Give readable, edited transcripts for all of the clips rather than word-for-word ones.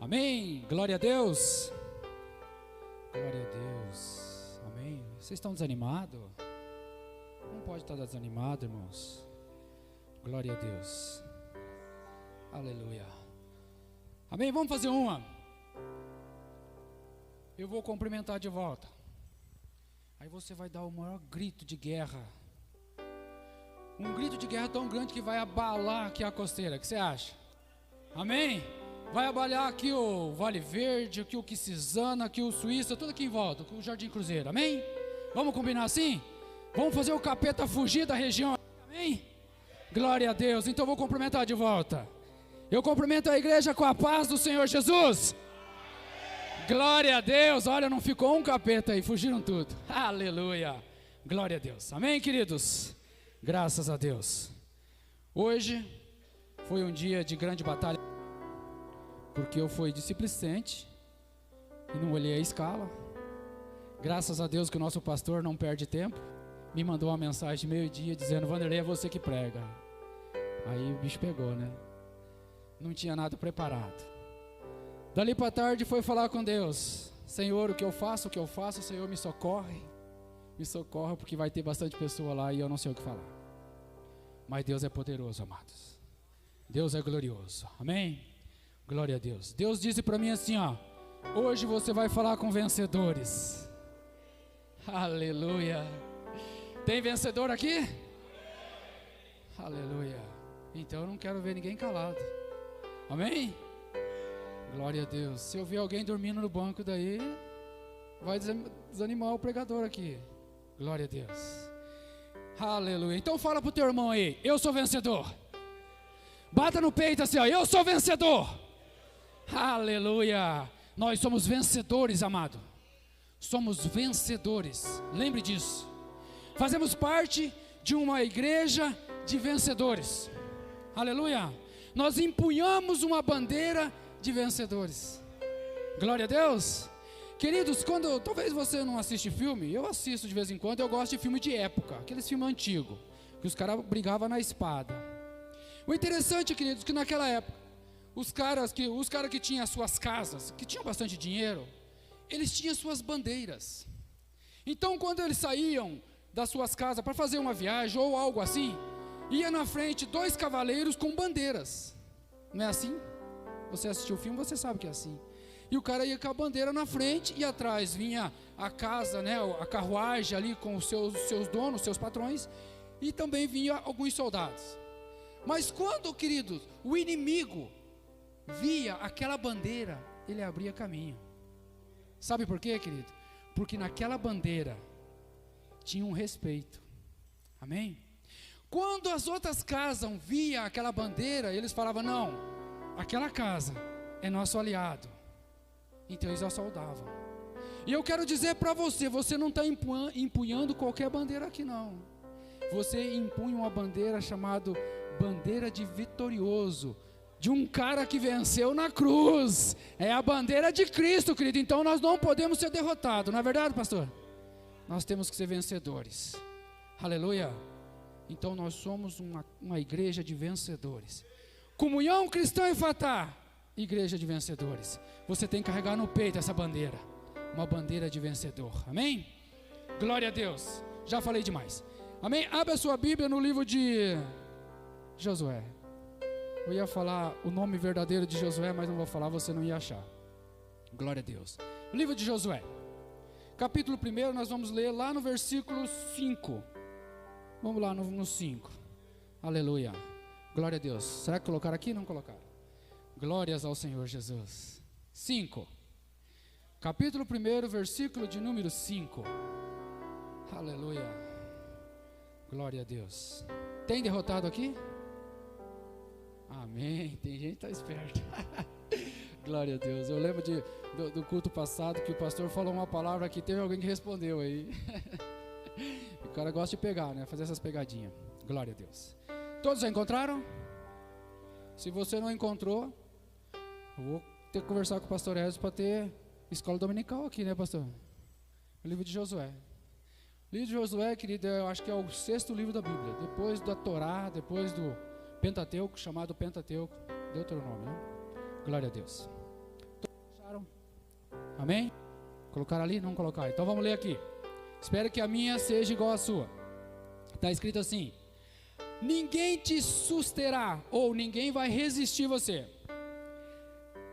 Amém? Glória a Deus. Glória a Deus. Amém? Vocês estão desanimados? Não pode estar desanimado, irmãos. Glória a Deus. Aleluia. Amém? Vamos fazer uma. Eu vou cumprimentar de volta. Aí você vai dar o maior grito de guerra. Um grito de guerra tão grande que vai abalar aqui a costeira. O que você acha? Amém? Vai abalar aqui o Vale Verde, aqui o Quisizana, aqui o Suíça, tudo aqui em volta, o Jardim Cruzeiro. Amém? Vamos combinar assim? Vamos fazer o capeta fugir da região. Amém? Glória a Deus. Então eu vou cumprimentar de volta. Eu cumprimento a igreja com a paz do Senhor Jesus. Glória a Deus. Olha, não ficou um capeta aí, fugiram tudo. Aleluia. Glória a Deus. Amém, queridos? Graças a Deus. Hoje foi um dia de grande batalha, porque eu fui displicente e não olhei a escala. Graças a Deus que o nosso pastor não perde tempo. Me mandou uma mensagem de meio-dia dizendo: Vanderlei, é você que prega. Aí o bicho pegou, né? Não tinha nada preparado. Dali para tarde foi falar com Deus: Senhor, o que eu faço, Senhor, me socorre. Me socorra, porque vai ter bastante pessoa lá e eu não sei o que falar. Mas Deus é poderoso, amados. Deus é glorioso. Amém? Glória a Deus. Deus disse para mim assim, ó: hoje você vai falar com vencedores. Aleluia. Tem vencedor aqui? Aleluia. Então eu não quero ver ninguém calado. Amém? Glória a Deus. Se eu ver alguém dormindo no banco daí, vai desanimar o pregador aqui. Glória a Deus. Aleluia. Então fala pro teu irmão aí: eu sou vencedor. Bata no peito assim, ó: eu sou vencedor. Aleluia. Nós somos vencedores, amado. Somos vencedores. Lembre disso. Fazemos parte de uma igreja de vencedores. Aleluia. Nós empunhamos uma bandeira de vencedores. Glória a Deus. Queridos, talvez você não assiste filme, eu assisto de vez em quando. Eu gosto de filme de época, aqueles filmes antigos, que os caras brigavam na espada. O interessante, queridos, que naquela época, os caras que tinham as suas casas, que tinham bastante dinheiro, eles tinham suas bandeiras. Então, quando eles saíam das suas casas para fazer uma viagem ou algo assim, ia na frente 2 cavaleiros com bandeiras. Não é assim? Você assistiu o filme, você sabe que é assim. E o cara ia com a bandeira na frente e atrás vinha a casa, né, a carruagem ali com os seus donos, seus patrões, e também vinha alguns soldados. Mas quando, queridos, o inimigo via aquela bandeira, ele abria caminho. Sabe por quê, querido? Porque naquela bandeira tinha um respeito. Amém? Quando as outras casas via aquela bandeira, eles falavam: não, aquela casa é nosso aliado. Então eles assaltavam. E eu quero dizer para você: você não está empunhando qualquer bandeira aqui, não. Você impunha uma bandeira chamada bandeira de vitorioso, de um cara que venceu na cruz. É a bandeira de Cristo, querido. Então nós não podemos ser derrotados, não é verdade, pastor? Nós temos que ser vencedores. Aleluia. Então nós somos uma igreja de vencedores. Comunhão Cristã Efatá, igreja de vencedores. Você tem que carregar no peito essa bandeira, uma bandeira de vencedor. Amém? Glória a Deus. Já falei demais. Amém? Abra a sua Bíblia no livro de Josué. Eu ia falar o nome verdadeiro de Josué, mas não vou falar, você não ia achar. Glória a Deus. O livro de Josué, capítulo 1, nós vamos ler lá no versículo 5. Vamos lá no 5. Aleluia. Glória a Deus. Será que colocaram aqui? Não colocaram. Glórias ao Senhor Jesus. 5. Capítulo 1, versículo de número 5. Aleluia. Glória a Deus. Tem derrotado aqui? Amém. Tem gente que está esperta. Glória a Deus. Eu lembro do culto passado que o pastor falou uma palavra que teve alguém que respondeu aí. O cara gosta de pegar, né? Fazer essas pegadinhas. Glória a Deus. Todos já encontraram? Se você não encontrou, eu vou ter que conversar com o pastor Ezio para ter escola dominical aqui, né, pastor? O livro de Josué. O livro de Josué, querido, eu acho que é o 6º livro da Bíblia. Depois da Torá, depois do Pentateuco, chamado Pentateuco, Deuteronômio, né? Glória a Deus. Amém? Colocar ali? Não colocar. Então vamos ler aqui. Espero que a minha seja igual à sua. Está escrito assim: ninguém te susterá, ou ninguém vai resistir você.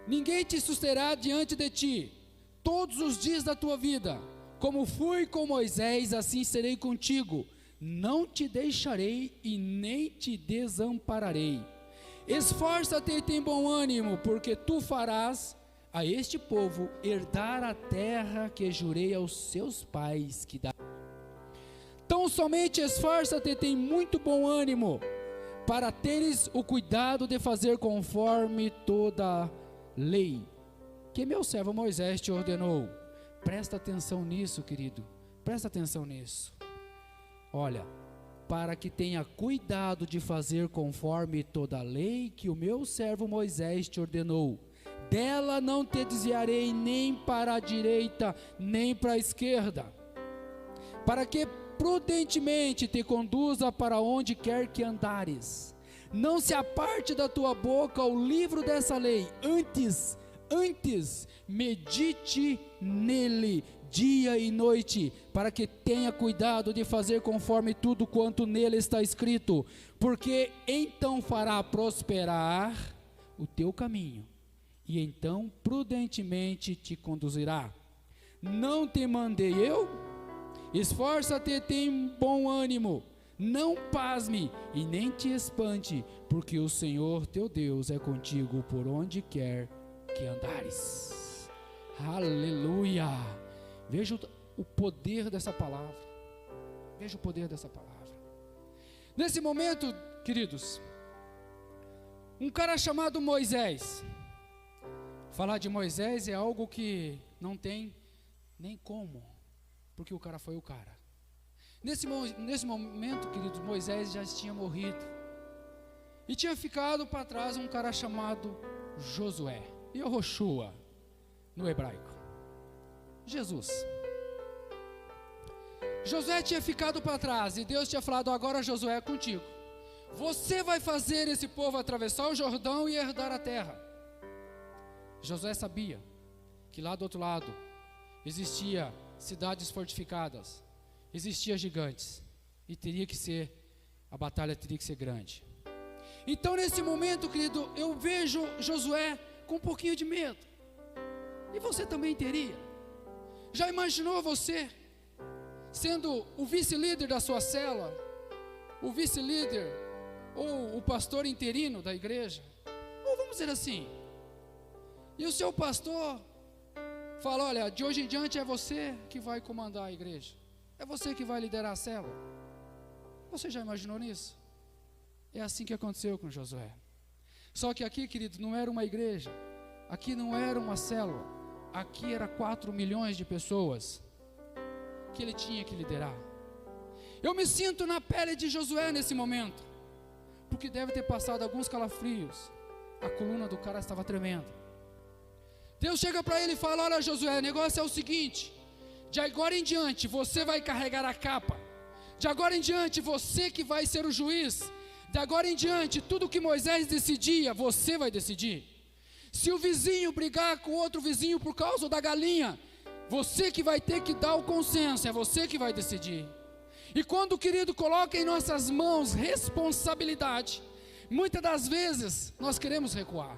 Ninguém te susterá diante de ti todos os dias da tua vida. Como fui com Moisés, assim serei contigo. Não te deixarei e nem te desampararei. Esforça-te e tem bom ânimo, porque tu farás a este povo herdar a terra que jurei aos seus pais que dá. Tão somente esforça-te e tem muito bom ânimo, para teres o cuidado de fazer conforme toda a lei que meu servo Moisés te ordenou. Presta atenção nisso, querido. Presta atenção nisso. Olha, para que tenha cuidado de fazer conforme toda a lei que o meu servo Moisés te ordenou. Dela não te desviarei nem para a direita, nem para a esquerda. Para que prudentemente te conduza para onde quer que andares. Não se aparte da tua boca o livro dessa lei. Antes, medite nele dia e noite, para que tenha cuidado de fazer conforme tudo quanto nele está escrito, porque então fará prosperar o teu caminho, e então prudentemente te conduzirá. Não te mandei eu? Esforça-te e tem bom ânimo, não pasme e nem te espante, porque o Senhor teu Deus é contigo por onde quer que andares. Aleluia! Veja o poder dessa palavra. Veja o poder dessa palavra. Nesse momento, queridos, um cara chamado Moisés. Falar de Moisés é algo que não tem nem como, porque o cara foi o cara. Nesse momento, queridos, Moisés já tinha morrido. E tinha ficado para trás um cara chamado Josué. Yehoshua, no hebraico. Jesus. Josué tinha ficado para trás e Deus tinha falado: agora Josué é contigo. Você vai fazer esse povo atravessar o Jordão e herdar a terra. Josué sabia que lá do outro lado existia cidades fortificadas, existia gigantes, e a batalha teria que ser grande. Então nesse momento, querido, eu vejo Josué com um pouquinho de medo. E você também teria. Já imaginou você sendo o vice-líder da sua célula, o vice-líder ou o pastor interino da igreja? Ou vamos dizer assim, e o seu pastor fala: olha, de hoje em diante é você que vai comandar a igreja, é você que vai liderar a célula. Você já imaginou nisso? É assim que aconteceu com Josué. Só que aqui, querido, não era uma igreja, aqui não era uma célula, aqui era 4 milhões de pessoas que ele tinha que liderar. Eu me sinto na pele de Josué nesse momento, porque deve ter passado alguns calafrios, a coluna do cara estava tremendo. Deus chega para ele e fala: olha Josué, o negócio é o seguinte, de agora em diante você vai carregar a capa, de agora em diante você que vai ser o juiz, de agora em diante tudo que Moisés decidia, você vai decidir. Se o vizinho brigar com outro vizinho por causa da galinha, você que vai ter que dar o consenso, é você que vai decidir. E quando o querido coloca em nossas mãos responsabilidade, muitas das vezes nós queremos recuar.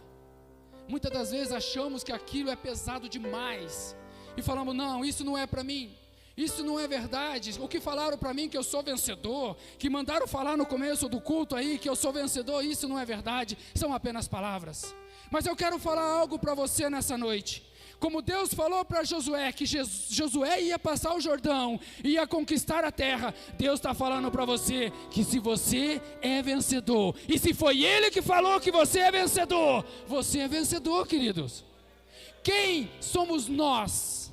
Muitas das vezes achamos que aquilo é pesado demais e falamos: não, isso não é para mim, isso não é verdade. O que falaram para mim que eu sou vencedor, que mandaram falar no começo do culto aí que eu sou vencedor, isso não é verdade, são apenas palavras. Mas eu quero falar algo para você nessa noite. Como Deus falou para Josué que Josué ia passar o Jordão, ia conquistar a terra, Deus está falando para você que se você é vencedor, e se foi Ele que falou que você é vencedor, queridos. Quem somos nós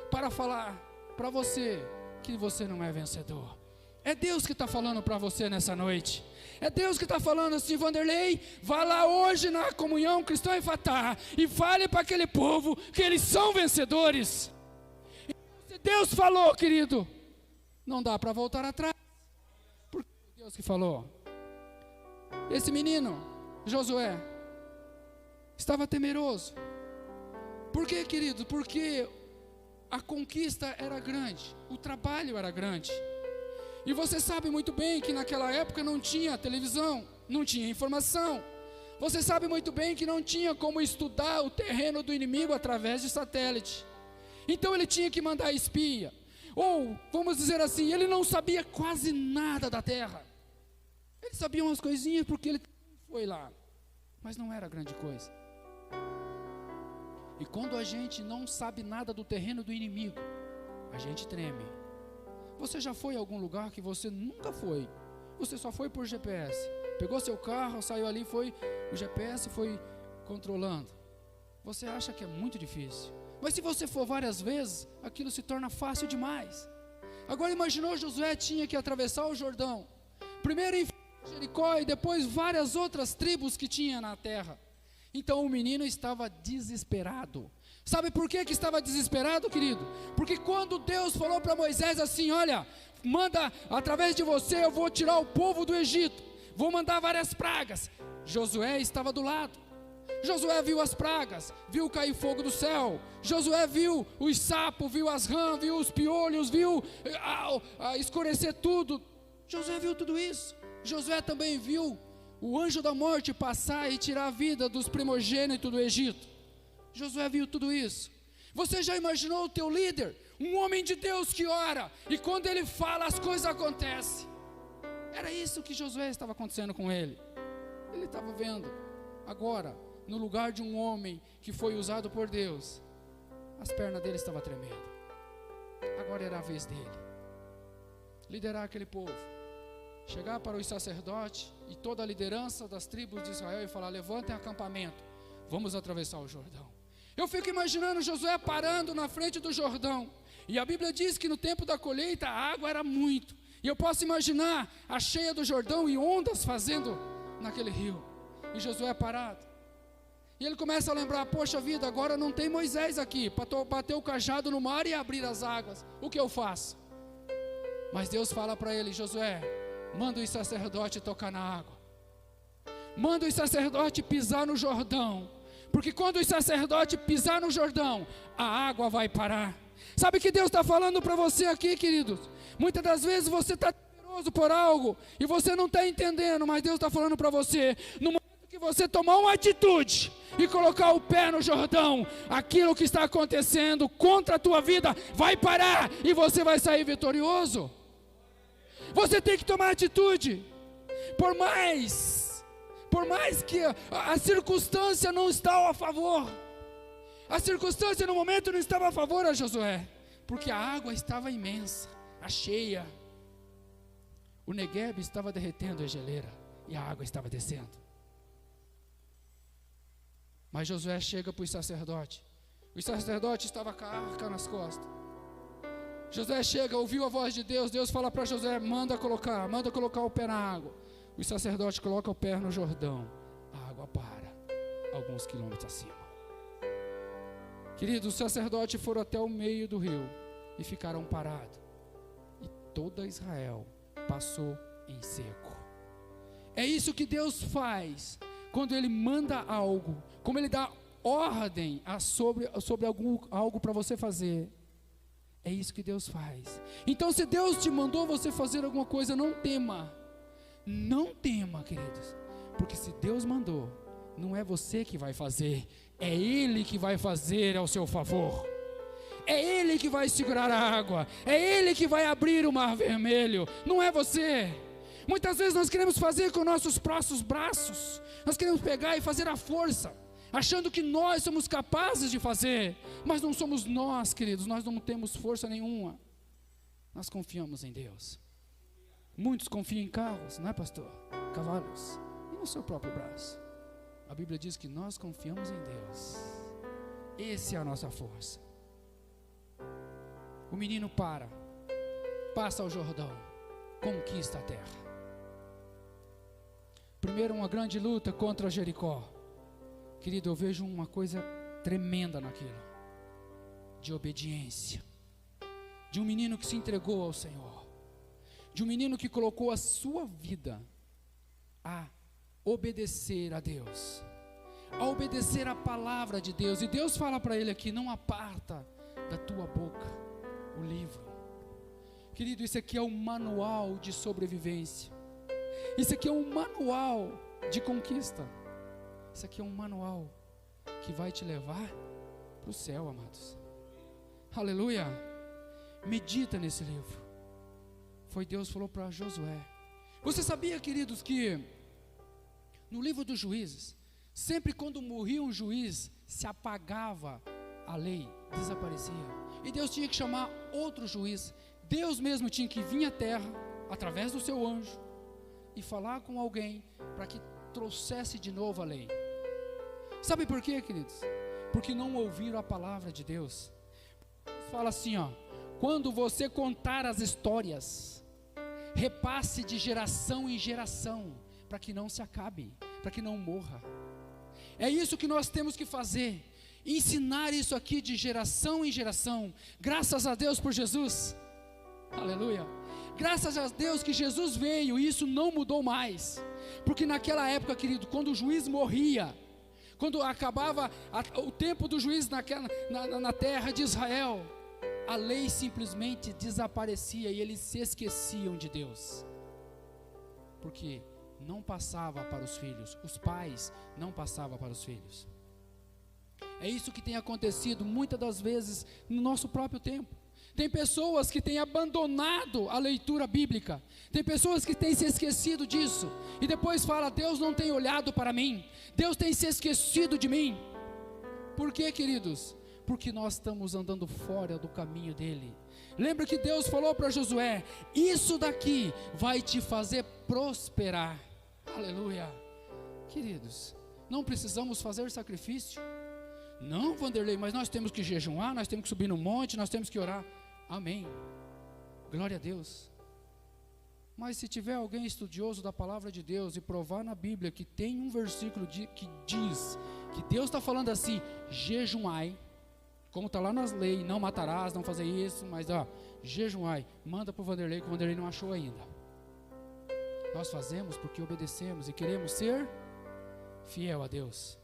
para falar para você que você não é vencedor? É Deus que está falando para você nessa noite. É Deus que está falando assim: Vanderlei, vá lá hoje na comunhão cristã em Fatá e fale para aquele povo que eles são vencedores. Então, se Deus falou, querido, não dá para voltar atrás, porque é Deus que falou. Esse menino, Josué, estava temeroso, Por quê, querido? Porque a conquista era grande, o trabalho era grande. E você sabe muito bem que naquela época não tinha televisão, não tinha informação. Você sabe muito bem que não tinha como estudar o terreno do inimigo através de satélite. Então ele tinha que mandar espia. Ou, vamos dizer assim, ele não sabia quase nada da terra. Ele sabia umas coisinhas porque ele foi lá, mas não era grande coisa. E quando a gente não sabe nada do terreno do inimigo, a gente treme. Você já foi a algum lugar que você nunca foi? Você só foi por GPS. Pegou seu carro, saiu ali, foi o GPS, foi controlando. Você acha que é muito difícil. Mas se você for várias vezes, aquilo se torna fácil demais. Agora imaginou, Josué tinha que atravessar o Jordão. Primeiro em Jericó e depois várias outras tribos que tinha na terra. Então o menino estava desesperado. Sabe por que estava desesperado, querido? Porque quando Deus falou para Moisés assim: olha, manda através de você, eu vou tirar o povo do Egito, vou mandar várias pragas. Josué estava do lado. Josué viu as pragas, viu cair fogo do céu. Josué viu os sapos, viu as rãs, viu os piolhos, viu escurecer tudo. Josué viu tudo isso. Josué também viu o anjo da morte passar e tirar a vida dos primogênitos do Egito. Josué viu tudo isso. Você já imaginou o teu líder? Um homem de Deus que ora, e quando ele fala as coisas acontecem. Era isso que Josué estava acontecendo com ele. Ele estava vendo. Agora, no lugar de um homem que foi usado por Deus, as pernas dele estavam tremendo. Agora era a vez dele liderar aquele povo, chegar para os sacerdotes e toda a liderança das tribos de Israel e falar: levantem acampamento, vamos atravessar o Jordão. Eu fico imaginando Josué parando na frente do Jordão, e a Bíblia diz que no tempo da colheita a água era muito, e eu posso imaginar a cheia do Jordão e ondas fazendo naquele rio, e Josué parado. E ele começa a lembrar: poxa vida, agora não tem Moisés aqui para bater o cajado no mar e abrir as águas. O que eu faço? Mas Deus fala para ele: Josué, manda os sacerdotes tocar na água. Manda os sacerdotes pisar no Jordão. Porque quando os sacerdotes pisar no Jordão, a água vai parar. Sabe o que Deus está falando para você aqui, queridos? Muitas das vezes você está temeroso por algo e você não está entendendo, mas Deus está falando para você: no momento que você tomar uma atitude e colocar o pé no Jordão, aquilo que está acontecendo contra a tua vida vai parar e você vai sair vitorioso. Você tem que tomar atitude. Por mais que a circunstância não está a favor, a circunstância no momento não estava a favor a Josué, porque a água estava imensa, a cheia. O Negueb estava derretendo a geleira e a água estava descendo. Mas Josué chega para os sacerdotes. Os sacerdotes estavam com a arca nas costas. Josué chega, ouviu a voz de Deus. Deus fala para Josué: manda colocar o pé na água. Os sacerdotes colocam o pé no Jordão. A água para, alguns quilômetros acima. Queridos, os sacerdotes foram até o meio do rio e ficaram parados. E toda Israel passou em seco. É isso que Deus faz quando Ele manda algo, como Ele dá ordem sobre algo para você fazer. É isso que Deus faz. Então, se Deus te mandou você fazer alguma coisa, não tema. Não tema, queridos. Porque se Deus mandou, não é você que vai fazer, é Ele que vai fazer ao seu favor. É Ele que vai segurar a água, é Ele que vai abrir o mar vermelho, não é você. Muitas vezes nós queremos fazer com nossos próprios braços, nós queremos pegar e fazer à força, achando que nós somos capazes de fazer, mas não somos nós, queridos, nós não temos força nenhuma. Nós confiamos em Deus. Muitos confiam em carros, não é, pastor? Cavalos, e no seu próprio braço. A Bíblia diz que nós confiamos em Deus. Essa é a nossa força. O menino passa ao Jordão, conquista a terra. Primeiro, uma grande luta contra Jericó. Querido, eu vejo uma coisa tremenda naquilo, de obediência, de um menino que se entregou ao Senhor, de um menino que colocou a sua vida a obedecer a Deus, a obedecer a palavra de Deus. E Deus fala para ele aqui: não aparta da tua boca o livro. Querido, isso aqui é um manual de sobrevivência. Isso aqui é um manual de conquista. Isso aqui é um manual que vai te levar para o céu, amados. Aleluia. Medita nesse livro. Foi Deus que falou para Josué. Você sabia, queridos, que no livro dos Juízes, sempre quando morria um juiz, se apagava a lei, desaparecia. E Deus tinha que chamar outro juiz. Deus mesmo tinha que vir à terra, através do seu anjo, e falar com alguém para que trouxesse de novo a lei. Sabe por quê, queridos? Porque não ouviram a palavra de Deus. Fala assim, ó: quando você contar as histórias, repasse de geração em geração, para que não se acabe, para que não morra. É isso que nós temos que fazer, ensinar isso aqui de geração em geração. Graças a Deus por Jesus, aleluia. Graças a Deus que Jesus veio e isso não mudou mais. Porque naquela época, querido, quando o juiz morria, quando acabava o tempo do juiz na terra de Israel, a lei simplesmente desaparecia e eles se esqueciam de Deus. Porque não passava para os filhos, os pais não passavam para os filhos. É isso que tem acontecido muitas das vezes no nosso próprio tempo. Tem pessoas que têm abandonado a leitura bíblica. Tem pessoas que têm se esquecido disso. E depois fala: Deus não tem olhado para mim. Deus tem se esquecido de mim. Por quê, queridos? Porque nós estamos andando fora do caminho dele. Lembra que Deus falou para Josué: isso daqui vai te fazer prosperar. Aleluia. Queridos, não precisamos fazer sacrifício. Não, Vanderlei, mas nós temos que jejuar, nós temos que subir no monte, nós temos que orar. Amém, glória a Deus. Mas se tiver alguém estudioso da palavra de Deus e provar na Bíblia que tem um versículo que diz que Deus está falando assim: jejuai, como está lá nas leis, não matarás, não fazer isso, mas jejuai, manda para o Vanderlei, que o Vanderlei não achou ainda. Nós fazemos porque obedecemos e queremos ser fiel a Deus.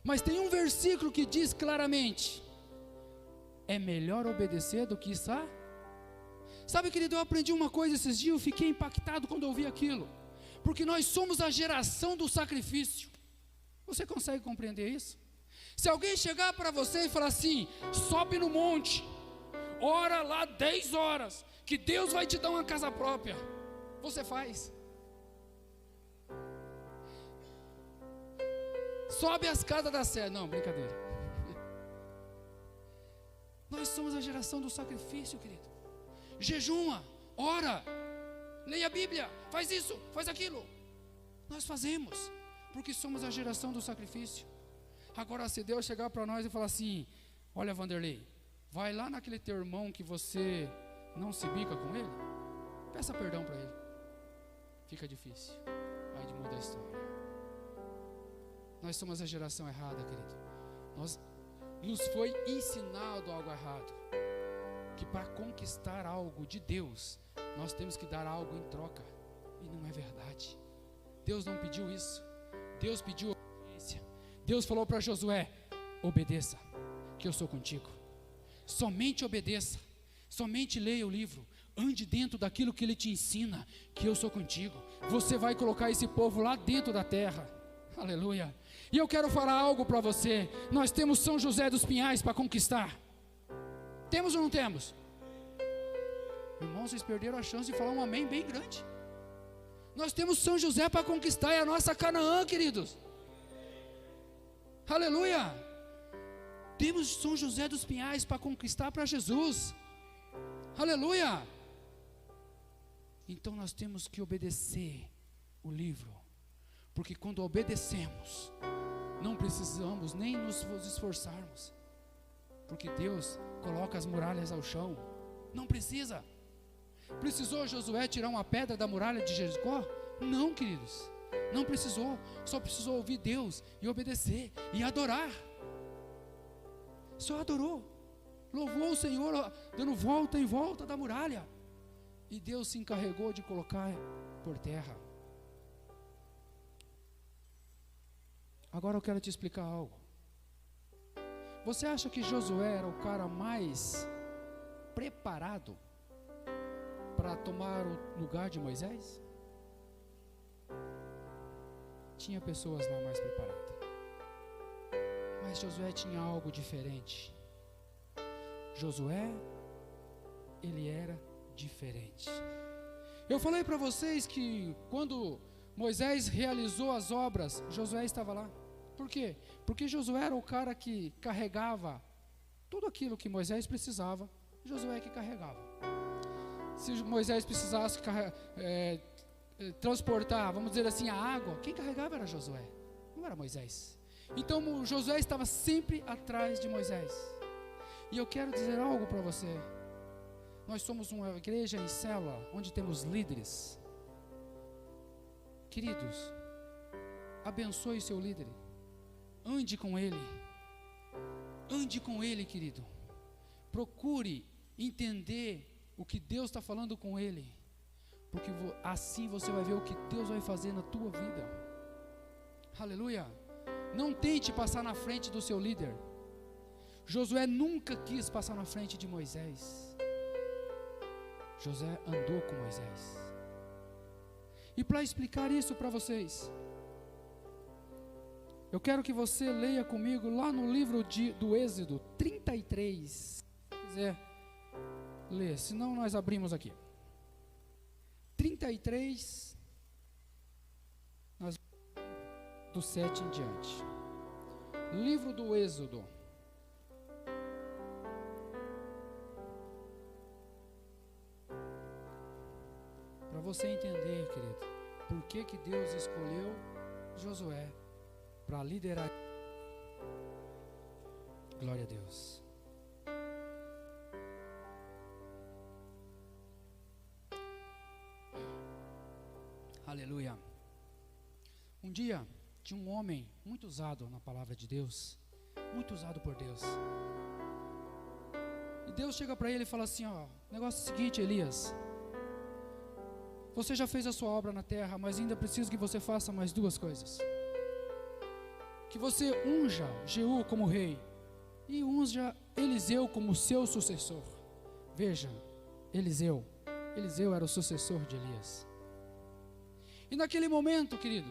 Mas tem um versículo que diz claramente: é melhor obedecer do que Sabe, querido, eu aprendi uma coisa esses dias, eu fiquei impactado quando eu ouvi aquilo. Porque nós somos a geração do sacrifício. Você consegue compreender isso? Se alguém chegar para você e falar assim: sobe no monte, ora lá 10 horas, que Deus vai te dar uma casa própria, você faz? Sobe as casas da Sé. Não, brincadeira. Nós somos a geração do sacrifício, querido. Jejuma, ora, leia a Bíblia, faz isso, faz aquilo. Nós fazemos, porque somos a geração do sacrifício. Agora, se Deus chegar para nós e falar assim: olha, Vanderlei, vai lá naquele teu irmão que você não se bica com ele, peça perdão para ele. Fica difícil, aí muda a história. Nós somos a geração errada, querido. Nos foi ensinado algo errado, que para conquistar algo de Deus, nós temos que dar algo em troca, e não é verdade. Deus não pediu isso. Deus pediu obediência. Deus falou para Josué: obedeça, que eu sou contigo. Somente obedeça, somente leia o livro, ande dentro daquilo que ele te ensina, que eu sou contigo. Você vai colocar esse povo lá dentro da terra. Aleluia. E eu quero falar algo para você. Nós temos São José dos Pinhais para conquistar. Temos ou não temos? Irmãos, vocês perderam a chance de falar um amém bem grande. Nós temos São José para conquistar, é a nossa Canaã, queridos. Aleluia. Temos São José dos Pinhais para conquistar para Jesus. Aleluia. Então nós temos que obedecer o livro. Porque quando obedecemos, não precisamos nem nos esforçarmos. Porque Deus coloca as muralhas ao chão. Não precisa. Precisou Josué tirar uma pedra da muralha de Jericó? Não, queridos. Não precisou. Só precisou ouvir Deus e obedecer e adorar. Só adorou. Louvou o Senhor, dando volta em volta da muralha. E Deus se encarregou de colocar por terra. Agora eu quero te explicar algo. Você acha que Josué era o cara mais preparado para tomar o lugar de Moisés? Tinha pessoas lá mais preparadas, mas Josué tinha algo diferente. Josué, ele era diferente. Eu falei para vocês que quando Moisés realizou as obras, Josué estava lá. Por quê? Porque Josué era o cara que carregava tudo aquilo que Moisés precisava, Josué que carregava. Se Moisés precisasse transportar, vamos dizer assim, a água, quem carregava era Josué, não era Moisés. Então Josué estava sempre atrás de Moisés. E eu quero dizer algo para você. Nós somos uma igreja em célula, onde temos líderes. Queridos, abençoe seu líder. Ande com ele. Ande com ele, querido. Procure entender o que Deus está falando com ele. Porque assim você vai ver o que Deus vai fazer na tua vida. Aleluia. Não tente passar na frente do seu líder. Josué nunca quis passar na frente de Moisés. Josué andou com Moisés. E para explicar isso para vocês, eu quero que você leia comigo lá no livro do Êxodo 33. Se quiser ler, senão nós abrimos aqui. 33, do 7 em diante. Livro do Êxodo. Para você entender, querido, por que Deus escolheu Josué para liderar. Glória a Deus. Aleluia. Um dia tinha um homem muito usado na palavra de Deus, muito usado por Deus. E Deus chega para ele e fala assim: ó, o negócio é o seguinte, Elias, você já fez a sua obra na terra, mas ainda preciso que você faça mais duas coisas. Que você unja Jeú como rei e unja Eliseu como seu sucessor. Veja, Eliseu era o sucessor de Elias. E naquele momento, querido,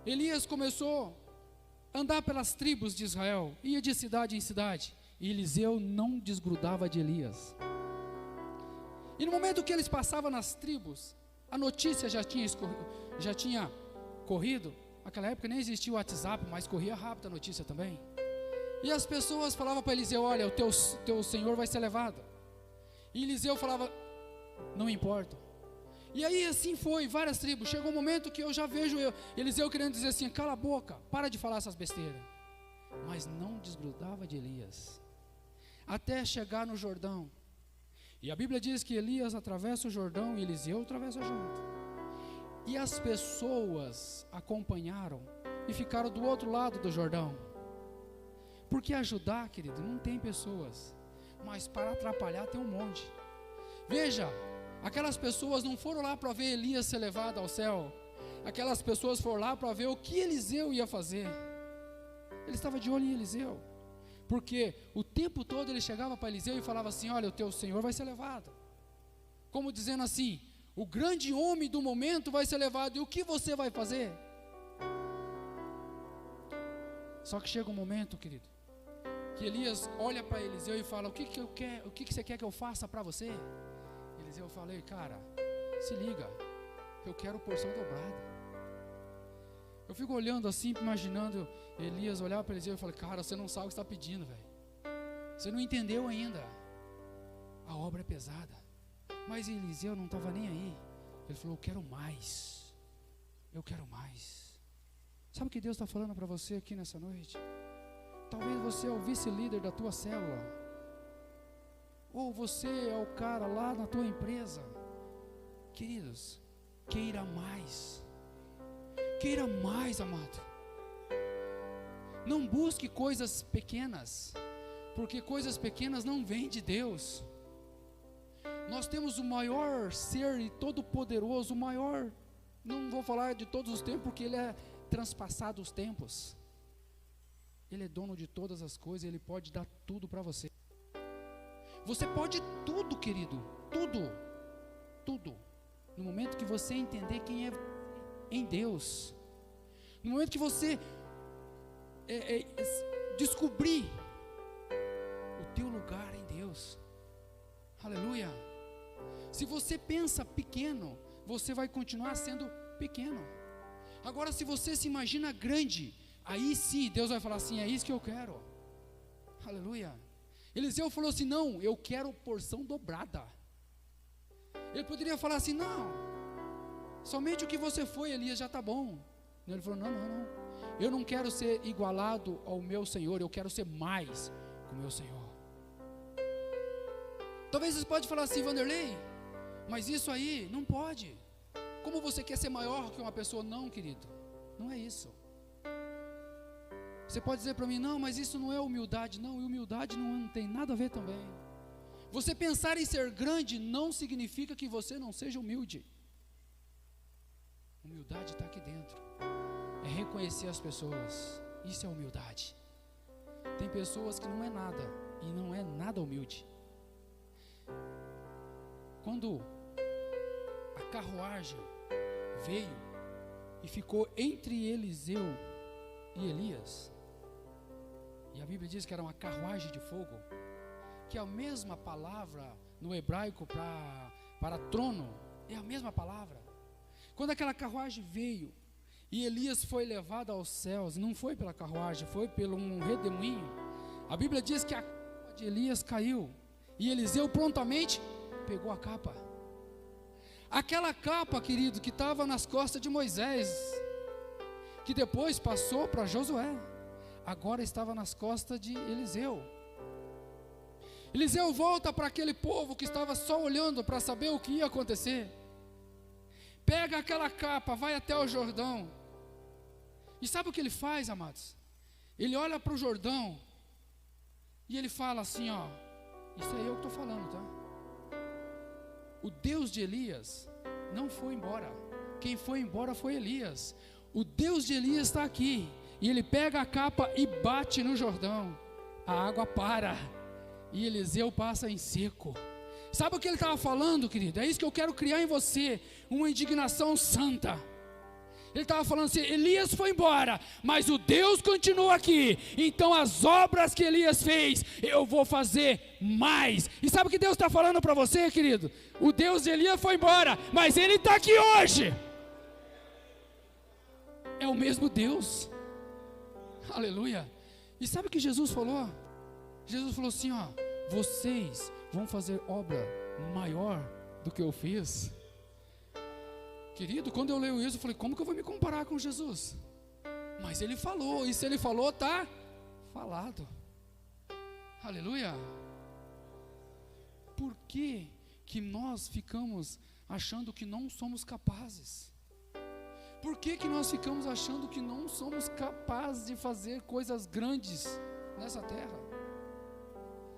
Elias começou a andar pelas tribos de Israel, ia de cidade em cidade, e Eliseu não desgrudava de Elias. E no momento que eles passavam nas tribos, a notícia já tinha corrido. Naquela época nem existia o WhatsApp, mas corria rápido a notícia também. E as pessoas falavam para Eliseu: olha, o teu senhor vai ser levado. E Eliseu falava: não importa. E aí assim foi, várias tribos. Chegou um momento que eu já vejo Eliseu querendo dizer assim: cala a boca, para de falar essas besteiras. Mas não desgrudava de Elias, até chegar no Jordão. E a Bíblia diz que Elias atravessa o Jordão e Eliseu atravessa junto. E as pessoas acompanharam e ficaram do outro lado do Jordão. Porque ajudar, querido, não tem pessoas, mas para atrapalhar tem um monte. Veja, aquelas pessoas não foram lá para ver Elias ser levado ao céu. Aquelas pessoas foram lá para ver o que Eliseu ia fazer. Ele estava de olho em Eliseu. Porque o tempo todo ele chegava para Eliseu e falava assim: olha, o teu senhor vai ser levado. Como dizendo assim: o grande homem do momento vai ser levado, e o que você vai fazer? Só que chega um momento, querido, que Elias olha para Eliseu e fala: o que você quer que eu faça para você? Eliseu fala: cara, se liga, eu quero porção dobrada. Eu fico olhando assim, imaginando Elias olhar para Eliseu e falar: cara, você não sabe o que está pedindo, velho. Você não entendeu ainda. A obra é pesada. Mas Eliseu não estava nem aí. Ele falou: eu quero mais. Eu quero mais. Sabe o que Deus está falando para você aqui nessa noite? Talvez você é o vice-líder da tua célula, ou você é o cara lá na tua empresa. Queridos, queira mais. Queira mais, amado. Não busque coisas pequenas, porque coisas pequenas não vêm de Deus. Nós temos o maior ser e todo poderoso, o maior, não vou falar de todos os tempos, porque ele transpassado os tempos. Ele é dono de todas as coisas, Ele pode dar tudo para você. Você pode tudo, querido, tudo. No momento que você entender quem é em Deus, no momento que você descobrir o teu lugar em Deus, aleluia. Se você pensa pequeno, você vai continuar sendo pequeno. Agora, se você se imagina grande, aí sim, Deus vai falar assim, é isso que eu quero, aleluia. Eliseu falou assim, não, eu quero porção dobrada. Ele poderia falar assim, não, somente o que você foi, Elias, já está bom. Ele falou, não, eu não quero ser igualado ao meu Senhor, eu quero ser mais com o meu Senhor. Talvez você pode falar assim, Vanderlei, mas isso aí não pode. Como você quer ser maior que uma pessoa? Não, querido, não é isso. Você pode dizer para mim, não, mas isso não é humildade. Não, humildade não tem nada a ver também. Você pensar em ser grande não significa que você não seja humilde. Humildade está aqui dentro. É reconhecer as pessoas. Isso é humildade. Tem pessoas que não é nada e não é nada humilde. Quando a carruagem veio e ficou entre Eliseu e Elias, e a Bíblia diz que era uma carruagem de fogo, que a mesma palavra no hebraico para trono é a mesma palavra. Quando aquela carruagem veio e Elias foi levado aos céus, não foi pela carruagem, foi pelo um redemoinho, a Bíblia diz que a capa de Elias caiu e Eliseu prontamente pegou a capa. Aquela capa, querido, que estava nas costas de Moisés, que depois passou para Josué, agora estava nas costas de Eliseu. Eliseu volta para aquele povo que estava só olhando para saber o que ia acontecer. Pega aquela capa, vai até o Jordão. E sabe o que ele faz, amados? Ele olha para o Jordão e ele fala assim, ó, isso é eu que estou falando, tá? O Deus de Elias não foi embora. Quem foi embora foi Elias. O Deus de Elias está aqui. E ele pega a capa e bate no Jordão. A água para. E Eliseu passa em seco. Sabe o que ele estava falando, querido? É isso que eu quero criar em você. Uma indignação santa. Ele estava falando assim, Elias foi embora, mas o Deus continua aqui. Então as obras que Elias fez, eu vou fazer mais. E sabe o que Deus está falando para você, querido? O Deus de Elias foi embora, mas Ele está aqui hoje. É o mesmo Deus. Aleluia. E sabe o que Jesus falou? Jesus falou assim, ó, vocês vão fazer obra maior do que eu fiz. Querido, quando eu leio isso, eu falei, como que eu vou me comparar com Jesus? Mas Ele falou, e se Ele falou, está falado. Aleluia. Por que nós ficamos achando que não somos capazes? Por que nós ficamos achando que não somos capazes de fazer coisas grandes nessa terra?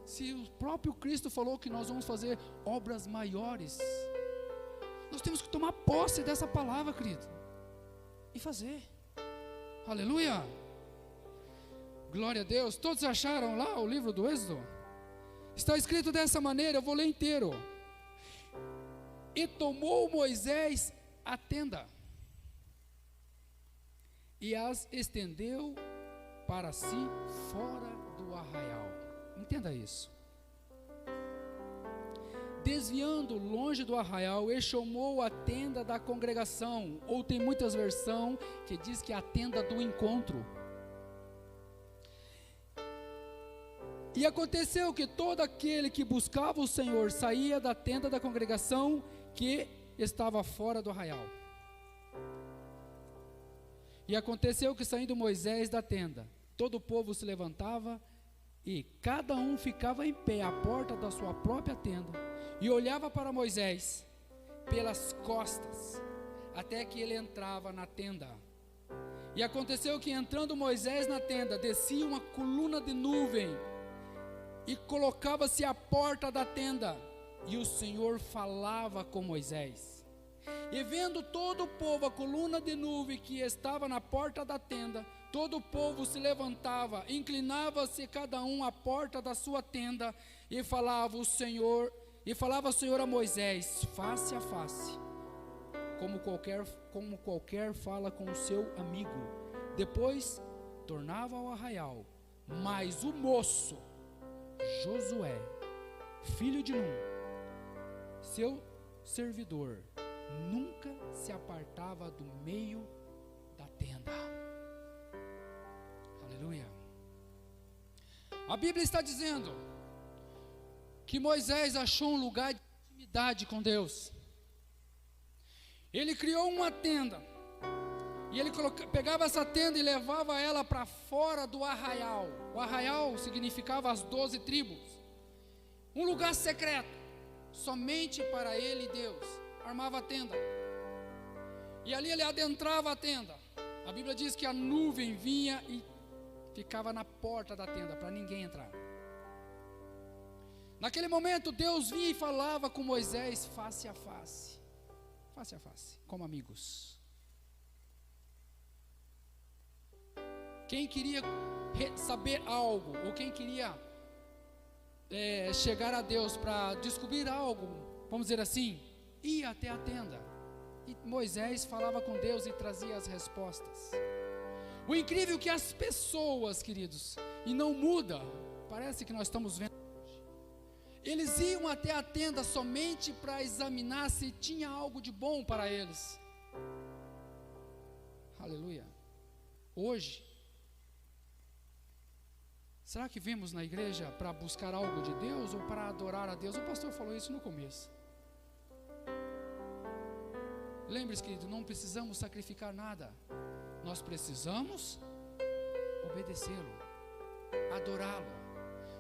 Se o próprio Cristo falou que nós vamos fazer obras maiores, nós temos que tomar posse dessa palavra, querido, e fazer. Aleluia. Glória a Deus. Todos acharam lá o livro do Êxodo? Está escrito dessa maneira, eu vou ler inteiro. E tomou Moisés a tenda e as estendeu para si fora do arraial. Entenda isso. Desviando longe do arraial, ele chamou a tenda da congregação, ou tem muitas versões que diz que é a tenda do encontro. E aconteceu que todo aquele que buscava o Senhor saía da tenda da congregação que estava fora do arraial. E aconteceu que saindo Moisés da tenda, todo o povo se levantava e cada um ficava em pé à porta da sua própria tenda e olhava para Moisés pelas costas, até que ele entrava na tenda. E aconteceu que entrando Moisés na tenda, descia uma coluna de nuvem e colocava-se à porta da tenda, e o Senhor falava com Moisés. E vendo todo o povo a coluna de nuvem que estava na porta da tenda, todo o povo se levantava, inclinava-se cada um à porta da sua tenda, e falava o Senhor a Moisés, face a face, como qualquer fala com o seu amigo. Depois tornava ao arraial. Mas o moço Josué, filho de Num, seu servidor, nunca se apartava do meio da tenda. Aleluia. A Bíblia está dizendo que Moisés achou um lugar de intimidade com Deus. Ele criou uma tenda, e ele pegava essa tenda e levava ela para fora do arraial. O arraial significava as 12 tribos. Um lugar secreto, somente para ele e Deus. Armava a tenda, e ali ele adentrava a tenda. A Bíblia diz que a nuvem vinha e ficava na porta da tenda, para ninguém entrar. Naquele momento Deus vinha e falava com Moisés face a face, como amigos. Quem queria saber algo, ou quem queria chegar a Deus para descobrir algo, vamos dizer assim, ia até a tenda, e Moisés falava com Deus e trazia as respostas. O incrível é que as pessoas, queridos, e não muda, parece que nós estamos vendo hoje, eles iam até a tenda somente para examinar se tinha algo de bom para eles. Aleluia. Hoje, será que vimos na igreja para buscar algo de Deus ou para adorar a Deus? O pastor falou isso no começo. Lembre-se, querido, não precisamos sacrificar nada. Nós precisamos obedecê-lo, adorá-lo.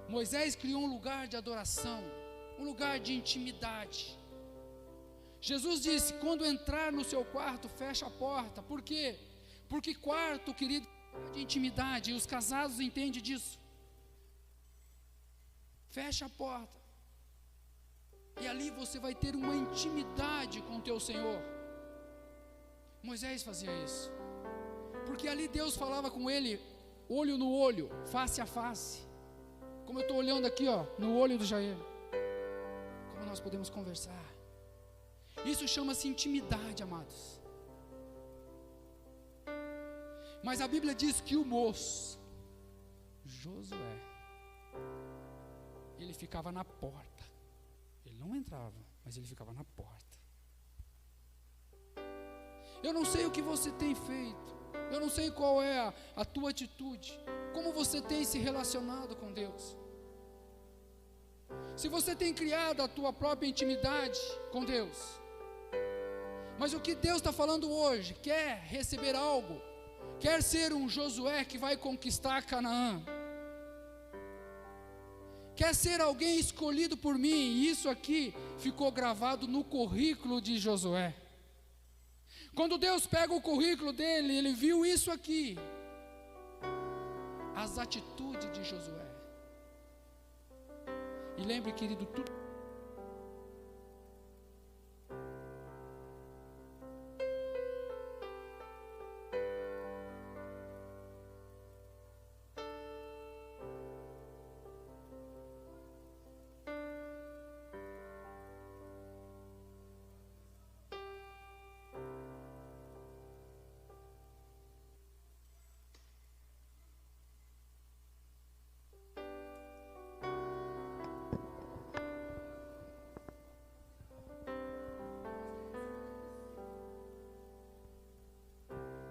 Moisés criou um lugar de adoração, um lugar de intimidade. Jesus disse: quando entrar no seu quarto, fecha a porta. Por quê? Porque quarto, querido, é de intimidade, e os casados entendem disso. Fecha a porta, e ali você vai ter uma intimidade com o teu Senhor. Moisés fazia isso, porque ali Deus falava com ele, olho no olho, face a face, como eu estou olhando aqui, no olho do Jair, como nós podemos conversar. Isso chama-se intimidade, amados. Mas a Bíblia diz que o moço Josué, ele ficava na porta. Ele não entrava, mas ele ficava na porta. Eu não sei o que você tem feito, eu não sei qual é a tua atitude, como você tem se relacionado com Deus. Se você tem criado a tua própria intimidade com Deus. Mas o que Deus está falando hoje, quer receber algo, quer ser um Josué que vai conquistar Canaã, quer ser alguém escolhido por mim, e isso aqui ficou gravado no currículo de Josué. Quando Deus pega o currículo dele, ele viu isso aqui, as atitudes de Josué. E lembre, querido, tudo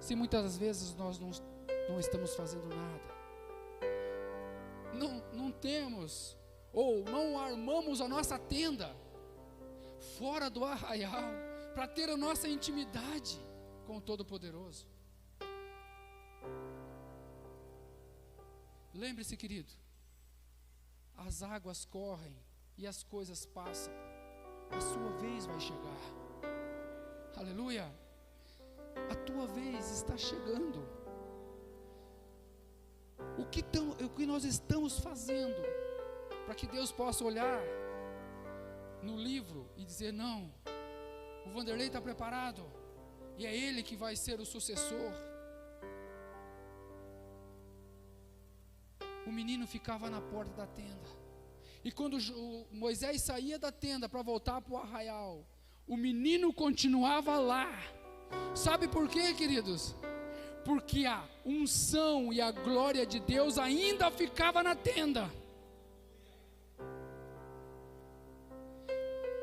se muitas vezes nós não estamos fazendo nada, não temos, ou não armamos a nossa tenda fora do arraial, para ter a nossa intimidade com o Todo-Poderoso. Lembre-se, querido, as águas correm e as coisas passam, a sua vez vai chegar. Aleluia. A tua vez está chegando. O que nós estamos fazendo para que Deus possa olhar no livro e dizer: não, O Vanderlei está preparado. E é ele que vai ser o sucessor. O menino ficava na porta da tenda. E quando Moisés saía da tenda para voltar para o arraial, o menino continuava lá. Sabe por quê, queridos? Porque a unção e a glória de Deus ainda ficava na tenda.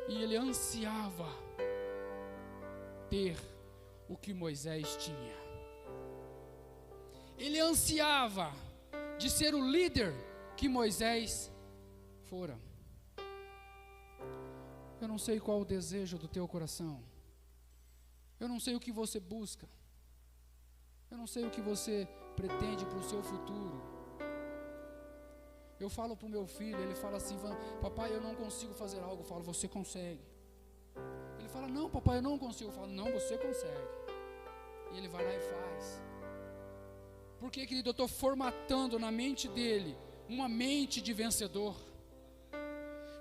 E ele ansiava ter o que Moisés tinha. Ele ansiava de ser o líder que Moisés fora. Eu não sei qual o desejo do teu coração. Eu não sei o que você busca. Eu não sei o que você pretende para o seu futuro. Eu falo para o meu filho, ele fala assim: papai, eu não consigo fazer algo. Eu falo: você consegue. Ele fala: não, papai, eu não consigo. Eu falo: não, você consegue. E ele vai lá e faz. Porque, querido, eu estou formatando na mente dele uma mente de vencedor.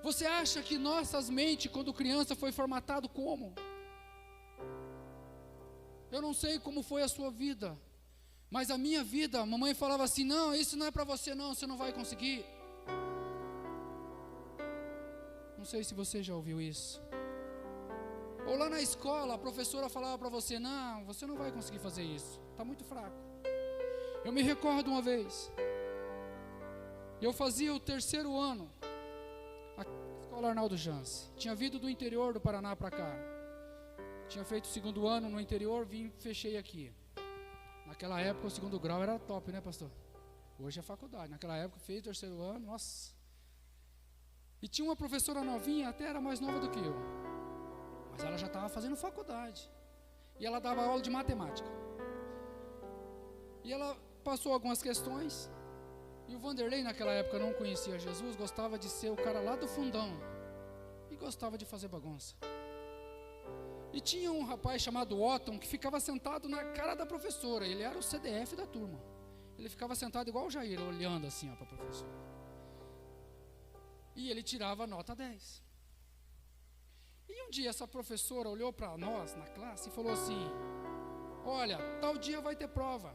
Você acha que nossas mentes, quando criança, foi formatado como? Eu não sei como foi a sua vida, mas a minha vida, a mamãe falava assim: não, isso não é para você não, você não vai conseguir. Não sei se você já ouviu isso. Ou lá na escola, a professora falava para você: não, você não vai conseguir fazer isso, está muito fraco. Eu me recordo uma vez, eu fazia o 3º ano, aqui na escola Arnaldo Jance. Tinha vindo do interior do Paraná para cá. Tinha feito o 2º ano no interior, vim, fechei aqui. Naquela época o 2º grau era top, né, pastor? Hoje é faculdade. Naquela época fez o 3º ano, nossa. E tinha uma professora novinha, até era mais nova do que eu, mas ela já estava fazendo faculdade. E ela dava aula de matemática. E ela passou algumas questões. E o Vanderlei naquela época não conhecia Jesus, gostava de ser o cara lá do fundão. E gostava de fazer bagunça. E tinha um rapaz chamado Otton que ficava sentado na cara da professora. Ele era o CDF da turma. Ele ficava sentado igual o Jair, olhando assim para a professora. E ele tirava nota 10. E um dia essa professora olhou para nós na classe e falou assim: olha, tal dia vai ter prova.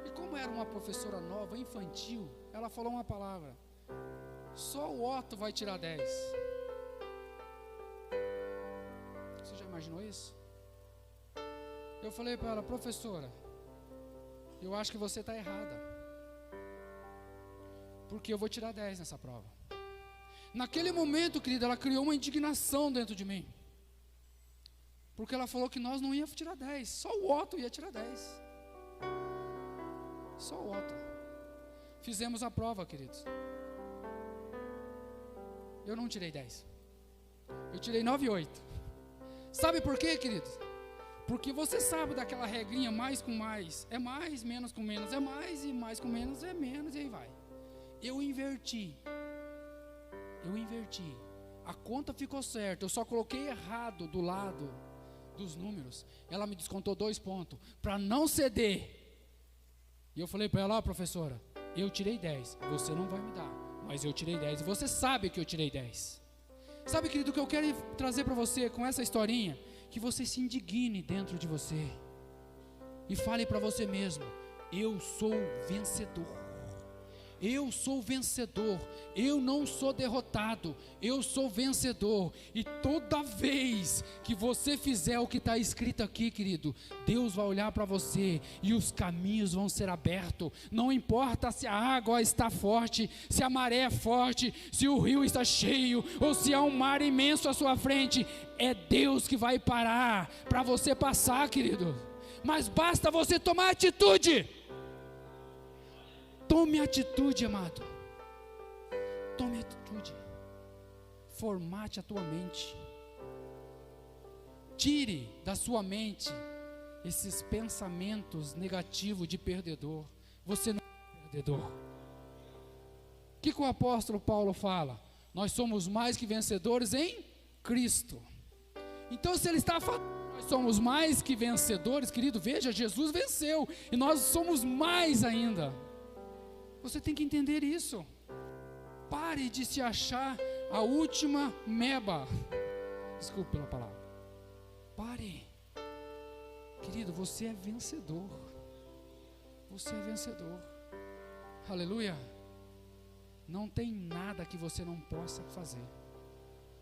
E como era uma professora nova, infantil, ela falou uma palavra: só o Otto vai tirar 10. Você já imaginou isso? Eu falei para ela: professora, eu acho que você está errada, porque eu vou tirar 10 nessa prova. Naquele momento, querida, ela criou uma indignação dentro de mim, porque ela falou que nós não íamos tirar 10, só o Otto ia tirar 10. Só o Otto. Fizemos a prova, queridos. Eu não tirei 10, eu tirei 9,8. Sabe por quê, queridos? Porque você sabe daquela regrinha: mais com mais é mais, menos com menos é mais, e mais com menos é menos, e aí vai. Eu inverti. A conta ficou certa, eu só coloquei errado do lado dos números. Ela me descontou 2 pontos, para não ceder. E eu falei para ela: ó, professora, eu tirei 10, você não vai me dar, mas eu tirei 10, e você sabe que eu tirei 10. Sabe, querido, o que eu quero trazer para você com essa historinha? Que você se indigne dentro de você e fale para você mesmo: eu sou vencedor. Eu sou vencedor, eu não sou derrotado, eu sou vencedor. E toda vez que você fizer o que está escrito aqui, querido, Deus vai olhar para você e os caminhos vão ser abertos. Não importa se a água está forte, se a maré é forte, se o rio está cheio, ou se há um mar imenso à sua frente, é Deus que vai parar para você passar, querido. Mas basta você tomar atitude. Tome atitude, amado. Tome atitude. Formate a tua mente. Tire da sua mente esses pensamentos negativos de perdedor. Você não é perdedor. O que o apóstolo Paulo fala? Nós somos mais que vencedores em Cristo. Então, se ele está falando, nós somos mais que vencedores, querido, veja, Jesus venceu e nós somos mais ainda. Você tem que entender isso. Pare de se achar a última meba. Desculpe pela palavra. Pare. Querido, você é vencedor. Você é vencedor. Aleluia. Não tem nada que você não possa fazer,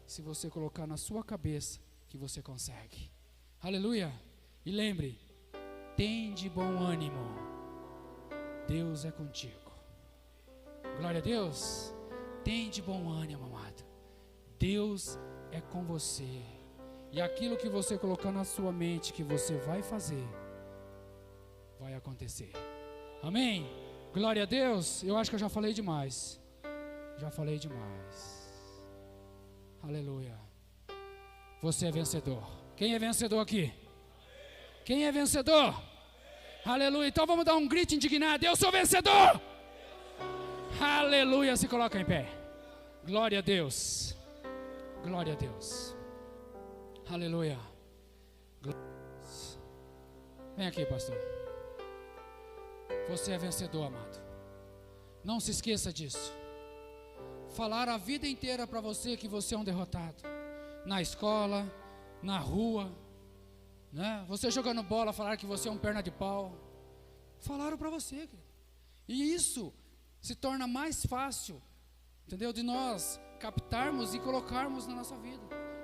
se você colocar na sua cabeça que você consegue. Aleluia. E lembre, tem de bom ânimo, Deus é contigo. Glória a Deus. Tem de bom ânimo, amado, Deus é com você. E aquilo que você colocar na sua mente que você vai fazer, vai acontecer. Amém? Glória a Deus. Eu acho que eu já falei demais. Já falei demais. Aleluia. Você é vencedor. Quem é vencedor aqui? Quem é vencedor? Aleluia. Então vamos dar um grito indignado. Eu sou vencedor. Aleluia. Se coloca em pé. Glória a Deus. Glória a Deus. Aleluia. Vem aqui, pastor. Você é vencedor, amado. Não se esqueça disso. Falar a vida inteira para você que você é um derrotado. Na escola, na rua, né? Você jogando bola, falar que você é um perna de pau. Falaram para você, querido. E isso se torna mais fácil, entendeu? De nós captarmos e colocarmos na nossa vida.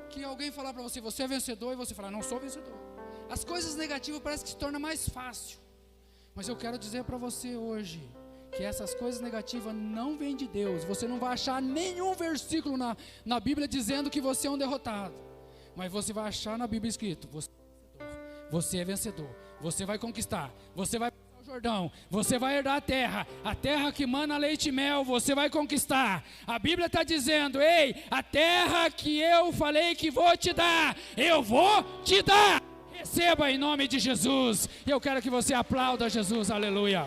Que alguém falar para você, você é vencedor, e você falar, não sou vencedor. As coisas negativas parece que se torna mais fácil. Mas eu quero dizer para você hoje, que essas coisas negativas não vêm de Deus. Você não vai achar nenhum versículo na Bíblia dizendo que você é um derrotado. Mas você vai achar na Bíblia escrito, você é vencedor. Você vai conquistar, você vai passar o Jordão, você vai herdar a terra que mana leite e mel, você vai conquistar. A Bíblia está dizendo, ei, a terra que eu falei que vou te dar, eu vou te dar. Receba em nome de Jesus. Eu quero que você aplauda Jesus, aleluia.